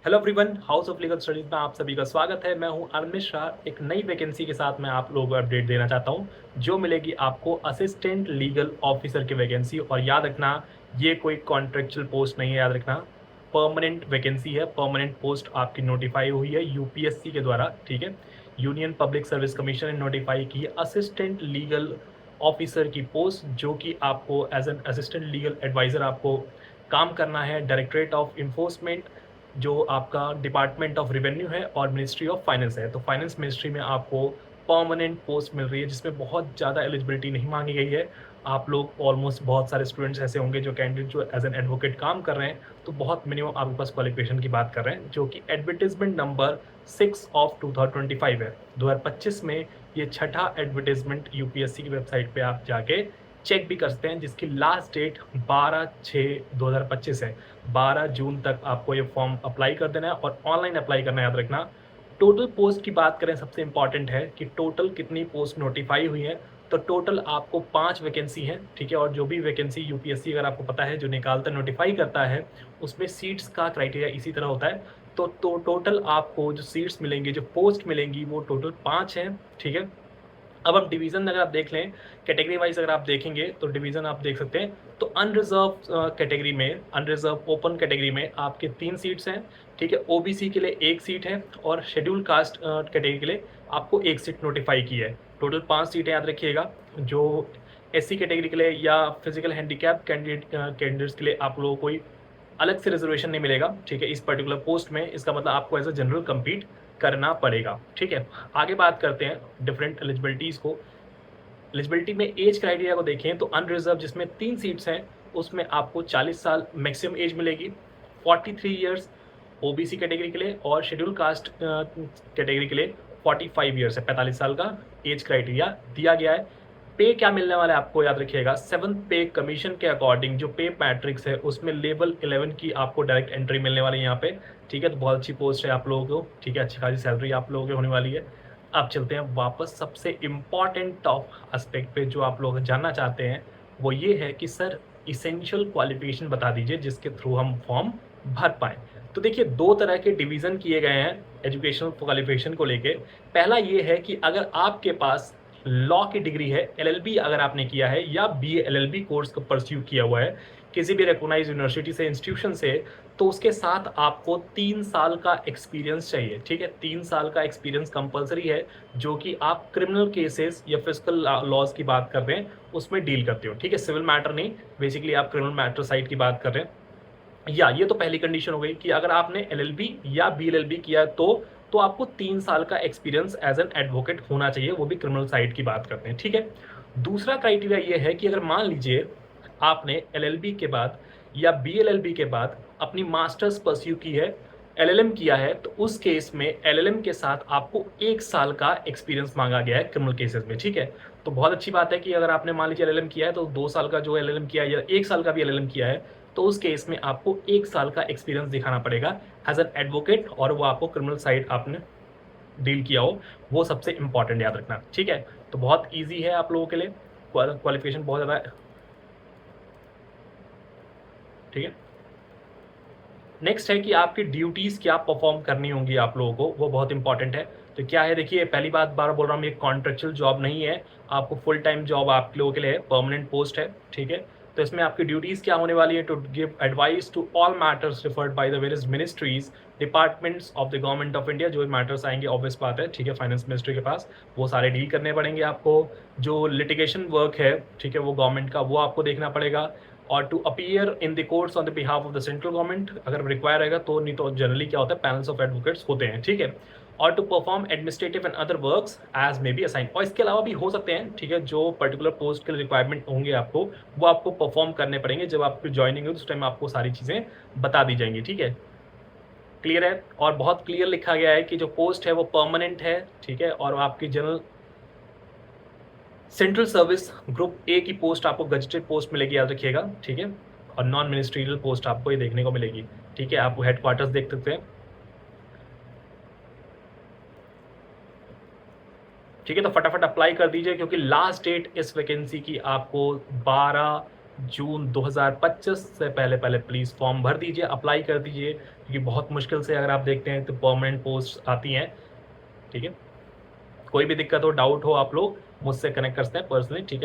Hello everyone, house of legal studies में आप सभी का स्वागत है। मैं हूं अरविंद मिश्रा। एक नई वैकेंसी के साथ मैं आप लोगों को अपडेट देना चाहता हूं, जो मिलेगी आपको असिस्टेंट लीगल ऑफिसर की वैकेंसी। और याद रखना, ये कोई कॉन्ट्रेक्चुअल पोस्ट नहीं है, याद रखना परमानेंट वैकेंसी है। परमानेंट पोस्ट आपकी नोटिफाई हुई है यूपीएससी के द्वारा, ठीक है। यूनियन पब्लिक सर्विस कमीशन ने नोटिफाई की है असिस्टेंट लीगल ऑफिसर की पोस्ट, जो कि आपको as an assistant legal adviser आपको काम करना है डायरेक्टरेट ऑफ इन्फोर्समेंट, जो आपका डिपार्टमेंट ऑफ रेवेन्यू है, और मिनिस्ट्री ऑफ फाइनेंस है। तो फाइनेंस मिनिस्ट्री में आपको परमानेंट पोस्ट मिल रही है, जिसमें बहुत ज़्यादा एलिजिबिलिटी नहीं मांगी गई है। आप लोग ऑलमोस्ट, बहुत सारे स्टूडेंट्स ऐसे होंगे जो कैंडिडेट जो एज एन एडवोकेट काम कर रहे हैं, तो बहुत मिनिमम आपके पास क्वालिफिकेशन की बात कर रहे हैं, जो कि एडवर्टीजमेंट नंबर 6/2025 है। 2025 में ये छठा एडवर्टीजमेंट यूपीएससी की वेबसाइट पे आप जाके चेक भी कर सकते हैं, जिसकी लास्ट डेट 12/6/2025 है। 12 जून तक आपको ये फॉर्म अप्लाई कर देना है, और ऑनलाइन अप्लाई करना है, याद रखना। टोटल पोस्ट की बात करें, सबसे इंपॉर्टेंट है कि टोटल कितनी पोस्ट नोटिफाई हुई है। तो टोटल आपको 5 वैकेंसी है, ठीक है। और जो भी वैकेंसी यूपीएससी, अगर आपको पता है, जो निकालता नोटिफाई करता है, उसमें सीट्स का क्राइटेरिया इसी तरह होता है। तो टोटल आपको जो सीट्स मिलेंगी, जो पोस्ट मिलेंगी, वो टोटल 5 हैं, ठीक है। अब हम डिवीजन अगर आप देख लें, कैटेगरी वाइज अगर आप देखेंगे, तो डिवीजन आप देख सकते हैं। तो अनरिजर्व कैटेगरी में, अनरिजर्व ओपन कैटेगरी में आपके 3 सीट्स हैं, ठीक है। ओबीसी के लिए 1 सीट है, और शेड्यूल कास्ट कैटेगरी के लिए आपको 1 सीट नोटिफाई की है। टोटल 5 सीटें याद रखिएगा। जो एससी कैटेगरी के लिए या फिजिकल हैंडीकैप कैंडिडेट्स के लिए आप लोगों को कोई अलग से रिजर्वेशन नहीं मिलेगा, ठीक है, इस पर्टिकुलर पोस्ट में। इसका मतलब आपको एज अ जनरल कम्पीट करना पड़ेगा, ठीक है। आगे बात करते हैं डिफरेंट एलिजिबिलिटीज़ को। एलिजिबिलिटी में एज क्राइटेरिया को देखें, तो अनरिजर्व जिसमें 3 सीट्स हैं, उसमें आपको 40 साल मैक्सिमम एज मिलेगी, 43 ईयर्स ओबीसी कैटेगरी के लिए, और शेड्यूल कास्ट कैटेगरी के लिए 45 ईयर्स है, 45 साल का एज क्राइटेरिया दिया गया है। पे क्या मिलने वाला है आपको, याद रखिएगा, 7th पे कमीशन के अकॉर्डिंग जो पे मैट्रिक्स है, उसमें लेवल 11 की आपको डायरेक्ट एंट्री मिलने वाली है यहाँ पे, ठीक है। तो बहुत अच्छी पोस्ट है आप लोगों को, ठीक है, अच्छी खासी सैलरी आप लोगों की होने वाली है। अब चलते हैं वापस सबसे इम्पॉर्टेंट टॉप एस्पेक्ट पे, जो आप लोग जानना चाहते हैं, वो ये है कि सर इसेंशियल क्वालिफिकेशन बता दीजिए जिसके थ्रू हम फॉर्म भर पाएँ। तो देखिए, 2 तरह के डिवीज़न किए गए हैं एजुकेशनल क्वालिफिकेशन को लेके। पहला ये है कि अगर आपके पास लॉ की डिग्री है, एलएलबी अगर आपने किया है, या बीए एलएलबी कोर्स को परस्यू किया हुआ है किसी भी रिकॉग्नाइज्ड यूनिवर्सिटी से, इंस्टीट्यूशन से, तो उसके साथ आपको 3 साल का एक्सपीरियंस चाहिए, ठीक है। 3 साल का एक्सपीरियंस कंपलसरी है, जो कि आप क्रिमिनल केसेस या फिजिकल लॉज की बात कर रहे हैं, उसमें डील करते हो, ठीक है। सिविल मैटर नहीं, बेसिकली आप क्रिमिनल मैटर साइड की बात कर रहे हैं। या ये तो पहली कंडीशन हो गई कि अगर आपने एलएलबी या बीएलएलबी किया है, तो आपको 3 साल का एक्सपीरियंस एज एन एडवोकेट होना चाहिए, वो भी क्रिमिनल साइड की बात करते हैं, ठीक है। दूसरा क्राइटेरिया ये है कि अगर मान लीजिए आपने एलएलबी के बाद या बीएलएलबी के बाद अपनी मास्टर्स परस्यू की है, एलएलएम किया है, तो उस केस में एलएलएम के साथ आपको 1 साल का एक्सपीरियंस मांगा गया है क्रिमिनल केसेस में, ठीक है। तो बहुत अच्छी बात है कि अगर आपने मान लीजिए एलएलएम किया है, तो 2 साल का जो एलएलएम किया है, या 1 साल का भी एलएलएम किया है, तो उस केस में आपको 1 साल का एक्सपीरियंस दिखाना पड़ेगा एज एन एडवोकेट, और वो आपको क्रिमिनल साइड आपने डील किया हो, वो सबसे इंपॉर्टेंट याद रखना, ठीक है। तो बहुत ईजी है आप लोगों के लिए, क्वालिफिकेशन बहुत ज़्यादा, ठीक है। नेक्स्ट है कि आपकी ड्यूटीज़ क्या परफॉर्म करनी होंगी आप लोगों को, वो बहुत इंपॉर्टेंट है। तो क्या है, देखिए, पहली बात बार बोल रहा हूँ, ये कॉन्ट्रेक्चुअल जॉब नहीं है, आपको फुल टाइम जॉब आप लोगों के लिए है, परमानेंट पोस्ट है, ठीक है। तो इसमें आपकी ड्यूटीज़ क्या होने वाली है, to give advice to all matters referred by the various ministries, departments of the government of India. जो मैटर्स आएंगे, ऑब्वियस बात है, ठीक है, फाइनेंस मिनिस्ट्री के पास वो सारे डील करने पड़ेंगे आपको। जो लिटिगेशन वर्क है, ठीक है, वो गवर्नमेंट का, वो आपको देखना पड़ेगा। और to appear in the courts on the behalf of the central government, अगर रिक्वायर रहेगा तो, नहीं तो जनरली क्या होता है, पैनल्स ऑफ एडवोकेट्स होते हैं, ठीक है। और to perform administrative and other works as may be assign, और इसके अलावा भी हो सकते हैं, ठीक है, जो पर्टिकुलर पोस्ट के लिए रिक्वायरमेंट होंगे आपको, वो आपको परफॉर्म करने पड़ेंगे। जब आपकी ज्वाइनिंग हो, उस टाइम आपको सारी चीज़ें बता दी जाएंगी, ठीक है। क्लियर है, और बहुत क्लियर लिखा गया है कि जो पोस्ट है वो परमानेंट है, ठीक है। और आपकी general central service group A की पोस्ट आपको गजेटेड पोस्ट मिलेगी, याद रखिएगा, ठीक है। और नॉन मिनिस्ट्रियल पोस्ट आपको ये देखने को मिलेगी, ठीक है। आप हेडक्वार्टर्स देख सकते हैं, ठीक है। तो फटाफट अप्लाई कर दीजिए, क्योंकि लास्ट डेट इस वैकेंसी की आपको 12 जून 2025 से पहले पहले प्लीज़ फॉर्म भर दीजिए, अप्लाई कर दीजिए, क्योंकि बहुत मुश्किल से अगर आप देखते हैं तो परमानेंट पोस्ट आती हैं, ठीक है? कोई भी दिक्कत हो, डाउट हो, आप लोग मुझसे कनेक्ट कर सकते हैं पर्सनली, ठीक है?